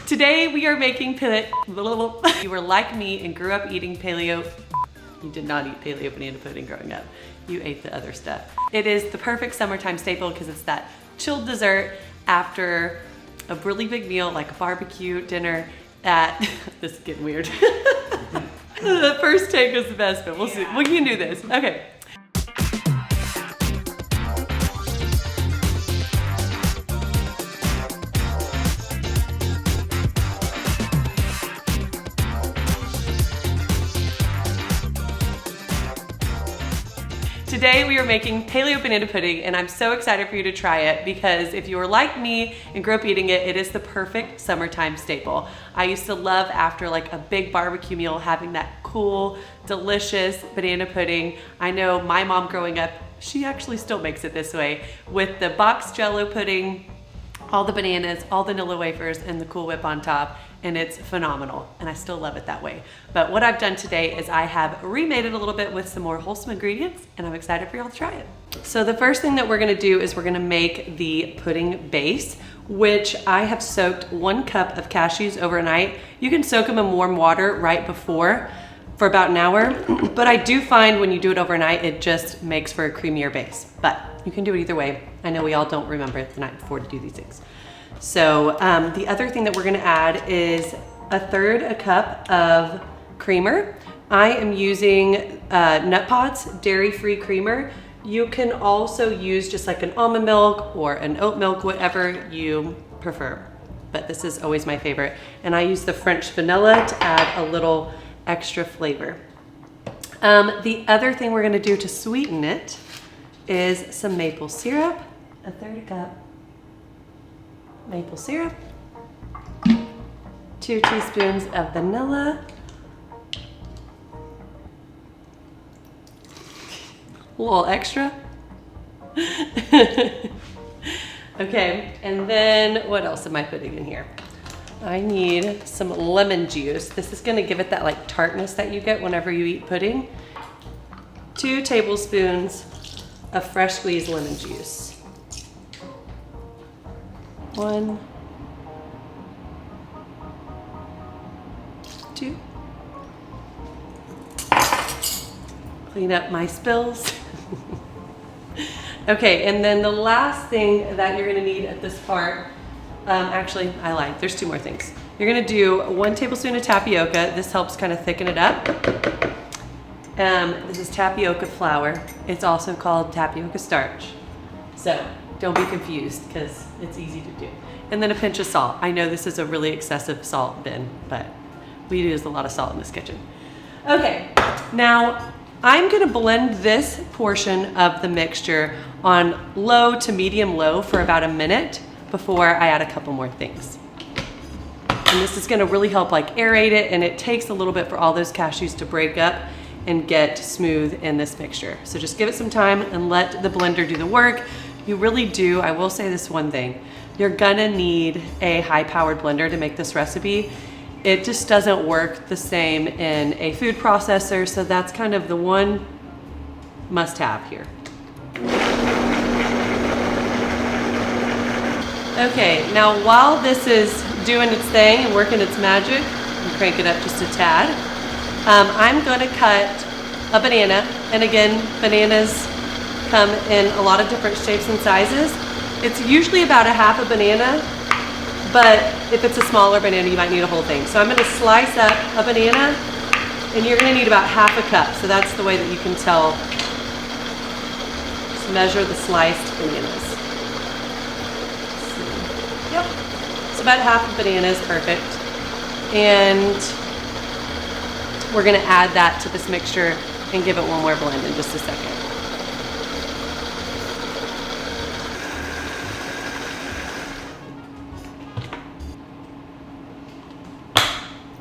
Today we are making paleo. If you were like me and grew up eating paleo, you did not eat paleo banana pudding growing up. You ate the other stuff. It is the perfect summertime staple because it's that chilled dessert after a really big meal like a barbecue dinner at, this is getting weird. The first take was the best, but we'll see. We can do this. Okay. Today we are making paleo banana pudding and I'm so excited for you to try it because if you were like me and grew up eating it, it is the perfect summertime staple. I used to love after like a big barbecue meal having that cool, delicious banana pudding. I know my mom growing up, she actually still makes it this way with the box Jello pudding, all the bananas, all the Nilla wafers, and the Cool Whip on top, and it's phenomenal, and I still love it that way. But what I've done today is I have remade it a little bit with some more wholesome ingredients, and I'm excited for y'all to try it. So the first thing that we're gonna do is we're gonna make the pudding base, which I have soaked 1 cup of cashews overnight. You can soak them in warm water right before for about an hour, but I do find when you do it overnight, it just makes for a creamier base. But you can do it either way. I know we all don't remember the night before to do these things. So the other thing that we're gonna add is 1/3 cup of creamer. I am using Nut Pods dairy-free creamer. You can also use just like an almond milk or an oat milk, whatever you prefer. But this is always my favorite. And I use the French vanilla to add a little extra flavor. The other thing we're gonna do to sweeten it is some maple syrup, 1/3 cup maple syrup, 2 teaspoons of vanilla, a little extra. Okay, and then what else am I putting in here? I need some lemon juice. This is gonna give it that like tartness that you get whenever you eat pudding. 2 tablespoons of fresh squeezed lemon juice. 1, 2. Clean up my spills. Okay, and then the last thing that you're gonna need at this part, actually, I lied, there's 2 more things. You're gonna do 1 tablespoon of tapioca. This helps kind of thicken it up. This is tapioca flour. It's also called tapioca starch. So don't be confused because it's easy to do. And then a pinch of salt. I know this is a really excessive salt bin, but we use a lot of salt in this kitchen. Okay, now I'm gonna blend this portion of the mixture on low to medium low for about a minute before I add a couple more things. And this is gonna really help like aerate it, and it takes a little bit for all those cashews to break up and get smooth in this mixture. So just give it some time and let the blender do the work. You really do, I will say this one thing, you're gonna need a high-powered blender to make this recipe. It just doesn't work the same in a food processor, so that's kind of the one must-have here. Okay, now while this is doing its thing and working its magic, and crank it up just a tad, I'm gonna cut a banana, and again, bananas come in a lot of different shapes and sizes. It's usually about a half a banana, but if it's a smaller banana, you might need a whole thing. So I'm gonna slice up a banana, and you're gonna need about half a cup. So that's the way that you can tell. Just measure the sliced bananas. Yep, so about half a banana is perfect. And we're gonna add that to this mixture and give it one more blend in just a second.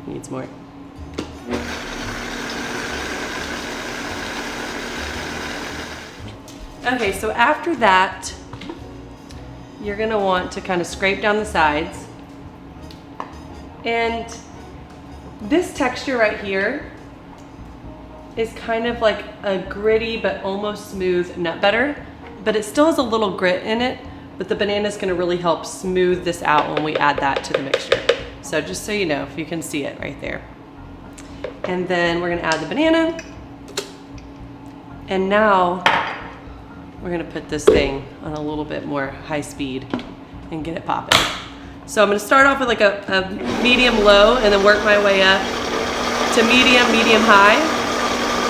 Needs more. Okay, so after that, you're gonna want to kind of scrape down the sides. And this texture right here is kind of like a gritty but almost smooth nut butter, but it still has a little grit in it, but the banana is gonna really help smooth this out when we add that to the mixture. So So just so you know, if you can see it right there. And then we're gonna add the banana. And now we're gonna put this thing on a little bit more high speed and get it popping. So I'm gonna start off with like a medium low and then work my way up to medium, medium high,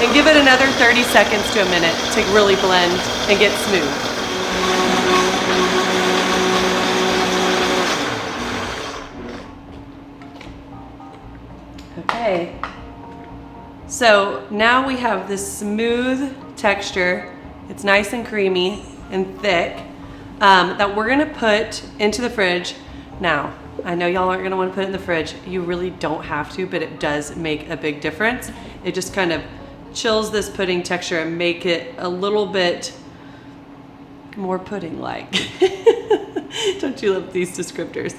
and give it another 30 seconds to a minute to really blend and get smooth. Okay, so now we have this smooth texture. It's nice and creamy and thick that we're gonna put into the fridge. Now, I know y'all aren't gonna wanna put it in the fridge. You really don't have to, but it does make a big difference. It just kind of chills this pudding texture and make it a little bit more pudding-like. Don't you love these descriptors?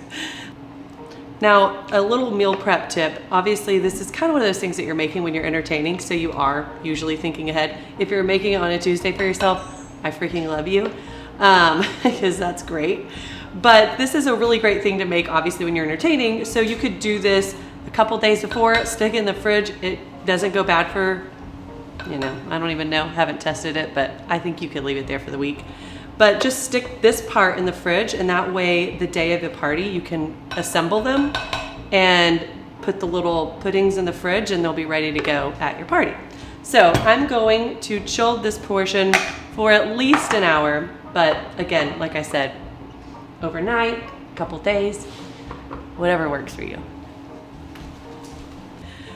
Now, a little meal prep tip. Obviously, this is kind of one of those things that you're making when you're entertaining, so you are usually thinking ahead. If you're making it on a Tuesday for yourself, I freaking love you, because that's great. But this is a really great thing to make, obviously, when you're entertaining. So you could do this a couple days before, stick it in the fridge. It doesn't go bad for, you know, I don't even know, haven't tested it, but I think you could leave it there for the week. But just stick this part in the fridge, and that way the day of the party you can assemble them and put the little puddings in the fridge and they'll be ready to go at your party. So I'm going to chill this portion for at least an hour, but again, like I said, overnight, a couple days, whatever works for you.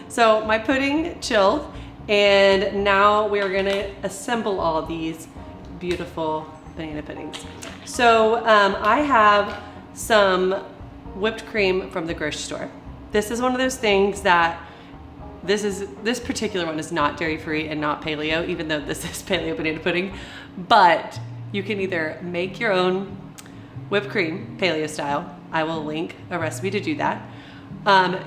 So my pudding chilled, and now we're gonna assemble all these beautiful banana puddings. So I have some whipped cream from the grocery store. This is one of those things that this particular one is not dairy free and not paleo, even though this is paleo banana pudding, but you can either make your own whipped cream, paleo style. I will link a recipe to do that.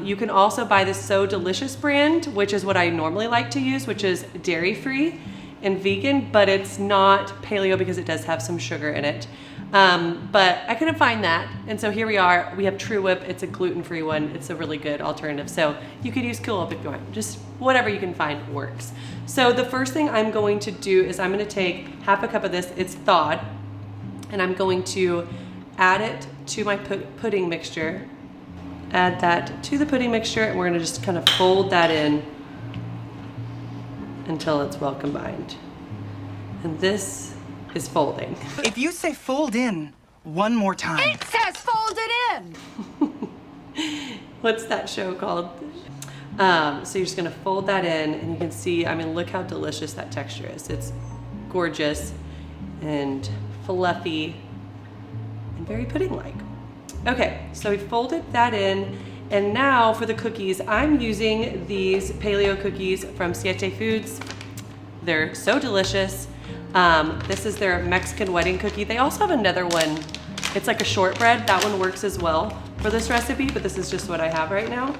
You can also buy the So Delicious brand, which is what I normally like to use, which is dairy free and vegan, but it's not paleo because it does have some sugar in it. But I couldn't find that. And so here we are, we have True Whip. It's a gluten-free one. It's a really good alternative. So you could use Cool Whip if you want, just whatever you can find works. So the first thing I'm going to do is I'm gonna take half a cup of this, it's thawed, and I'm going to add it to my pudding mixture. Add that to the pudding mixture, and we're gonna just kind of fold that in until it's well combined. And this is folding. If you say fold in one more time. It says fold it in. What's that show called? So you're just gonna fold that in, and you can see, I mean, look how delicious that texture is. It's gorgeous and fluffy and very pudding-like. Okay, so we folded that in, and now for the cookies, I'm using these paleo cookies from Siete Foods. They're so delicious. This is their Mexican wedding cookie. They also have another one. It's like a shortbread. That one works as well for this recipe, but this is just what I have right now.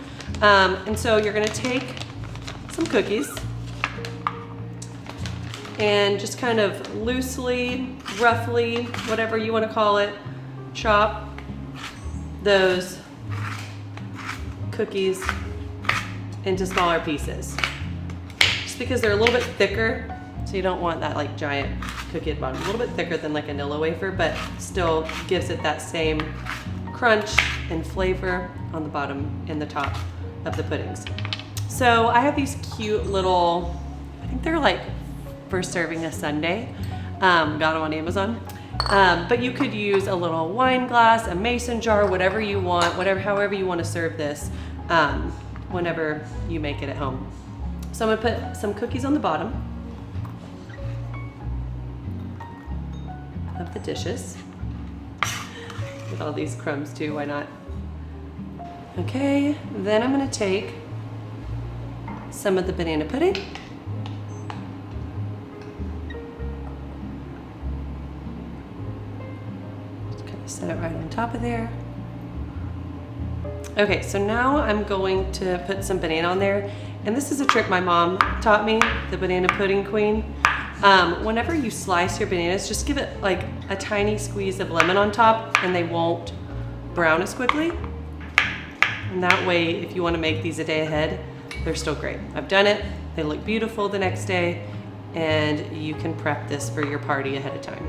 And so you're gonna take some cookies and just kind of loosely, roughly, whatever you wanna call it, chop those cookies into smaller pieces. Just because they're a little bit thicker, so you don't want that like giant cookie at the bottom. A little bit thicker than like a Nilla wafer, but still gives it that same crunch and flavor on the bottom and the top of the puddings. So I have these cute little, I think they're like for serving a sundae. Got them on Amazon. But you could use a little wine glass, a mason jar, whatever you want, however you want to serve this, whenever you make it at home. So I'm gonna put some cookies on the bottom of the dishes. With all these crumbs too, why not? Okay, then I'm gonna take some of the banana pudding. Set it right on top of there. Okay, so now I'm going to put some banana on there. And this is a trick my mom taught me, the banana pudding queen. Whenever you slice your bananas, just give it like a tiny squeeze of lemon on top and they won't brown as quickly. And that way, if you want to make these a day ahead, they're still great. I've done it. They look beautiful the next day, and you can prep this for your party ahead of time.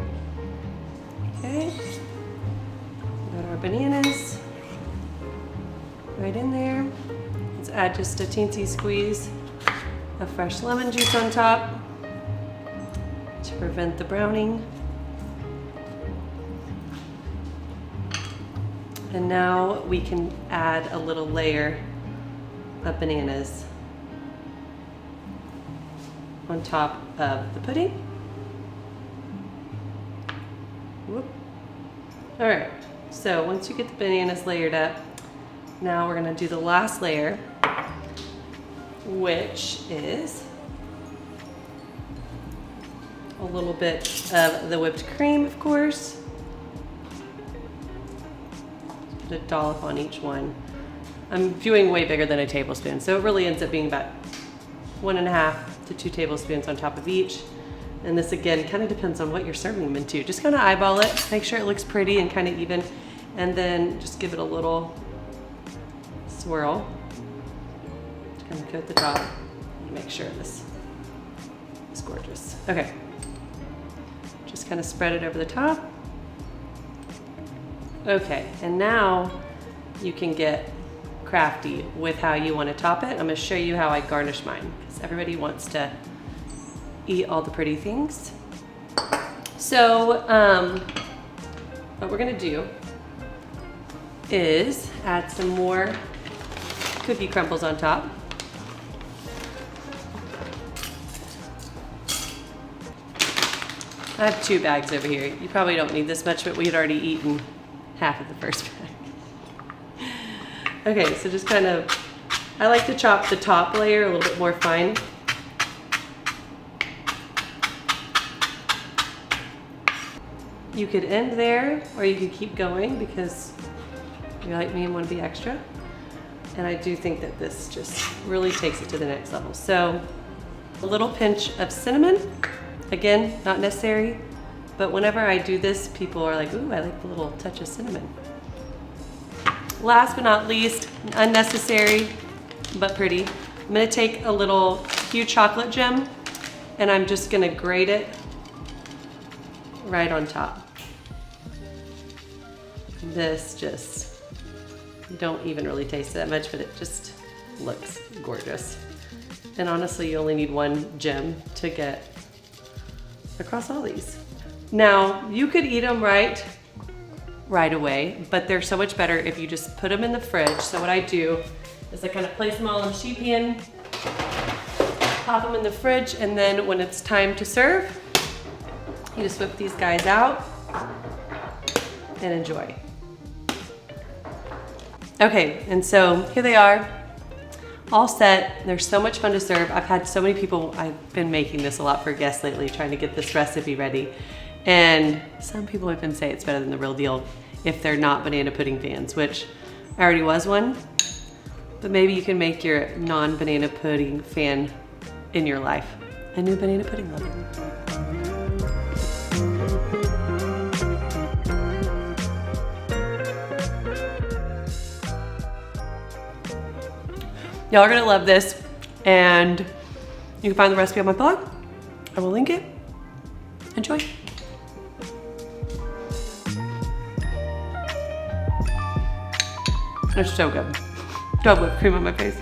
Okay. Got our bananas right in there. Let's add just a teensy squeeze of fresh lemon juice on top to prevent the browning. And now we can add a little layer of bananas on top of the pudding. Whoop. All right, so once you get the bananas layered up, now we're gonna do the last layer, which is a little bit of the whipped cream, of course. Put a dollop on each one. I'm doing way bigger than a tablespoon, so it really ends up being about 1.5 to 2 tablespoons on top of each. And this again kind of depends on what you're serving them into. Just kind of eyeball it, make sure it looks pretty and kind of even, and then just give it a little swirl. Just kind of coat the top and make sure this is gorgeous. Okay, just kind of spread it over the top. Okay, and now you can get crafty with how you want to top it. I'm going to show you how I garnish mine because everybody wants to eat all the pretty things. So what we're going to do is add some more cookie crumbles on top. I have 2 bags over here. You probably don't need this much, but we had already eaten half of the first bag. Okay, so just kind of, I like to chop the top layer a little bit more fine. You could end there, or you could keep going because you're like me and want to be extra. And I do think that this just really takes it to the next level. So a little pinch of cinnamon, again, not necessary, but whenever I do this, people are like, ooh, I like the little touch of cinnamon. Last but not least, unnecessary, but pretty. I'm gonna take a little huge chocolate gem and I'm just gonna grate it right on top. This just, you don't even really taste it that much, but it just looks gorgeous. And honestly, you only need 1 gem to get across all these. Now, you could eat them right away, but they're so much better if you just put them in the fridge. So what I do is I kind of place them all in a sheet pan, pop them in the fridge, and then when it's time to serve, you just whip these guys out and enjoy. Okay, and so here they are, all set. They're so much fun to serve. I've had so many people, I've been making this a lot for guests lately, trying to get this recipe ready. And some people even say it's better than the real deal if they're not banana pudding fans, which I already was one, but maybe you can make your non-banana pudding fan in your life a new banana pudding lover. Y'all are gonna love this, and you can find the recipe on my blog. I will link it. Enjoy. It's so good. Do I have whipped cream on my face?